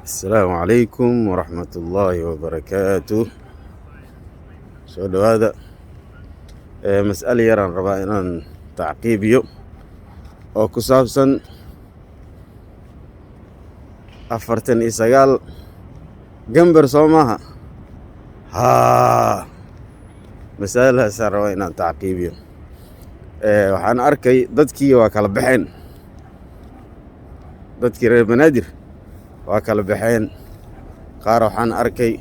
السلام عليكم ورحمة الله وبركاته. سؤال هذا مسألة يرى ربائنا تعقيبيو أو كسابسا أفرتن إساقال جنبر صومها مسألة سار ربائنا تعقيبيو waxaan arkay dadkii waa kala baxeen dadkii reer banaadir waa kala baxeen qaar waxaan arkay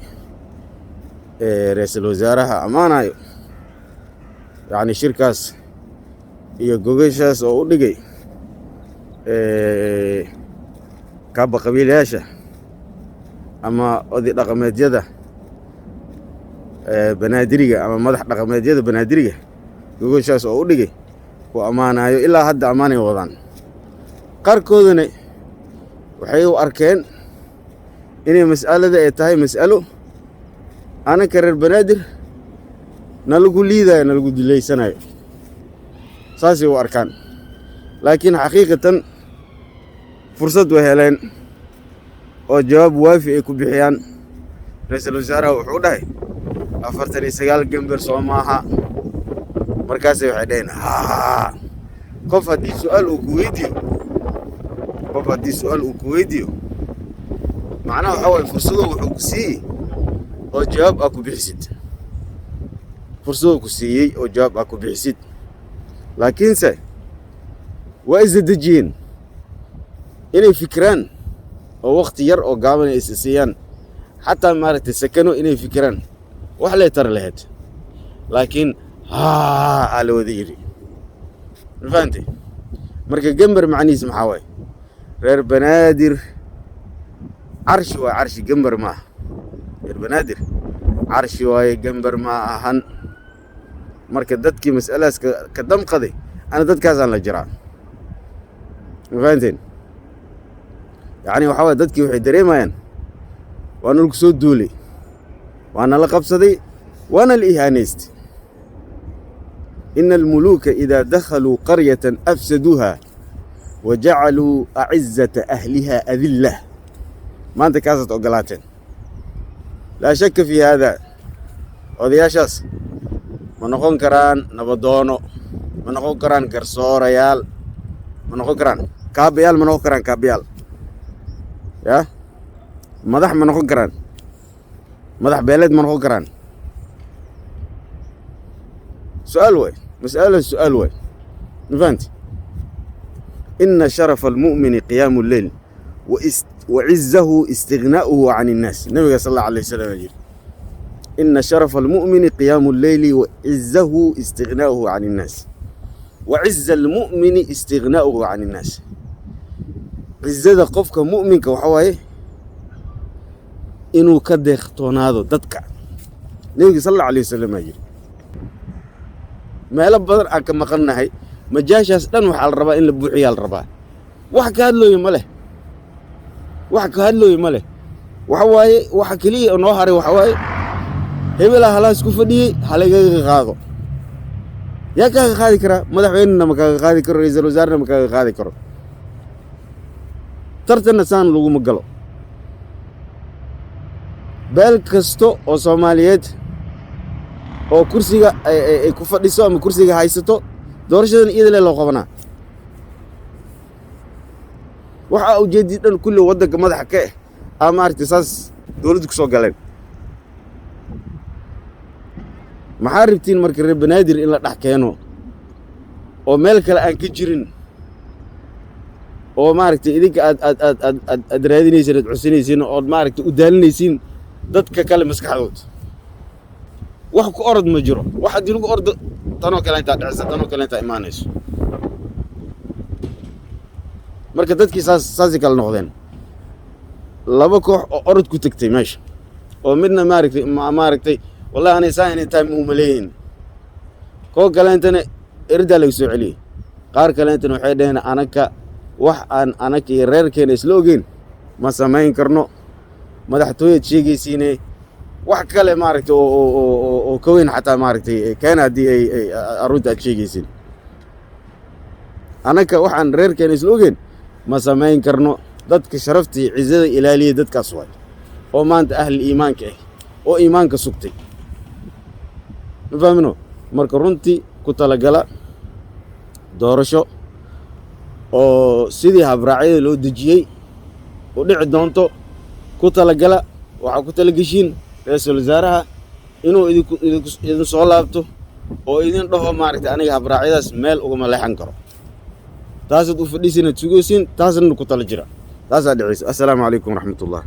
ra'iisul wasaaraha amaanayo yani shirkaas iyo gogashaas oo u dhigay kaaba qabiilayaasha ama oday dhaqameedyada banaadiriga ama madax dhaqameedyada banaadiriga gogashaas oo u dhigay ku amaanayo ilaa hadda amaanay wadaan qaarkoodana waxay u arkeen inay mas'alada ay tahay mas'alo anaka reer banaadir nalagu liidayo nalagu dilaysanayo saasay u arkaan laakiin xaqiiqatan fursad way heleen oo jawaab waafi ay ku bixiyaan ra'iisul wasaaraha wuxuu dhahay 49 gambar soo maaha markaasay waxay dhaheen qof haddii su'aal uu ku weydiiyo macnaha waxaa waaye fursado wuxuu ku siiyey oo jawaab aa ku bixisid fursadoo ku siiyey oo jawaab aa ku bixisid laakiinse waa isdejiyeen inay fikiraan oo waqti yar oo gaaban ay siiyaan xataa maaragtay sakano inay fikiraan wax lay tar lahayd laakiin aa la wada yidhi ma fahantay marka gambar macnihiis maxaa waaye reer banaadir carshi waa carshi gambar maaha reer banaadir carshi waaye gambar ma ahan marka dadkii mas'alaas ka damqaday ana dadkaasaan la jiraa ma fahanteen yacni waxaa waaye dadkii waxay dareemayaan waana lagu soo duulay waana la qabsaday waana la ihaanaystay إن الملوك إذا دخلوا قرية أفسدوها وجعلوا أعزة أهلها أذلة ما أنت كاسة أقلاتين لا شك في هذا وذي أشخاص من نقول كران نبضونو من نقول كران كرسو ريال من نقول كران كابيال من نقول كران كابيال يا مدح من نقول كران مدح بلد من نقول كران سؤال وين مسألة سؤال وين فهمت إن شرف المؤمن قيام الليل وعزه استغناؤه عن الناس النبي صلى الله عليه وسلم يقول إن شرف المؤمن قيام الليل وعزه استغناؤه عن الناس وعز المؤمن استغناؤه عن الناس عزة قفك مؤمن كوحواه إنه كده يختون هذا تدكع النبي صلى الله عليه وسلم يقول meelo badan aan ka maqannahay majaashaas dhan waxaa la rabaa in la buuxiyaa la rabaa wax ka hadlooyo ma leh waxa waaye waxa keliya noo haray waxa waaye hebelaa halaas ku fadhiyey halagaga qaado yaa kaaga qaadi karaa madaxweynena ma kaaga qaadi karo ra'iisul wasaarena ma kaaga qaadi karo tartanna saan laguma galo beel kasto oo soomaaliyeed oo kursiga ay ku fadhiso ama kursiga haysato doorashadan iyada loo qabanaa waxa ujeedid dhan kulli wadanka madaxa ka ama artisaas dawladdu ku soo galeen maxaa rabtiin marka reer banaadir in la dhax keeno oo meel kale aan ka jirin oo maaragtay idinka aad raadinaysiin aad cusinaysiin oo maaragtay u daalinaysiin dadka kale maskaxdooda wax ku orod ma jiro wax hadii lagu ordo tanoo kale inta dhacsa tanoo kale inta imaanayso marka dadkii saasi kala noqdeen laba koox oo orod ku tagtay meesha oo midna maaragtay wallahi anay saa inay tahay u maleeyeen koo kale intana erda lagu soo celiyay qaar kale intana waxay dhaheen anaka wax aan anaka iyo reerkeena isla ogeyn ma samayn karno madaxtooyad sheegaysiinay wax kale maaragtay oo ka weyn xataa maaragtay keena haddii ay arunta aad sheegaysiin anaka waxaan reerkeena isla ogeyn ma samayn karno dadka sharaftii cizada ilaaliya dadkaas waay oo maanta ahli iimaanka ah oo iimaanka sugtay ma fahmino marka runtii ku talagala doorasho oo sidii habraacyada loo dejiyey oo dhici doonto ku talagala waxaa ku talagashiin ra'iisul wasaaraha inuu idin soo laabto oo idin dhaho maaragtay aniga habraacyadaas meel ugama leexan karo taasaad u fadhiisinaad sugaysiin taasna ku tala jira taasaa dhicaysa assalaamu calaykum waraxmatullah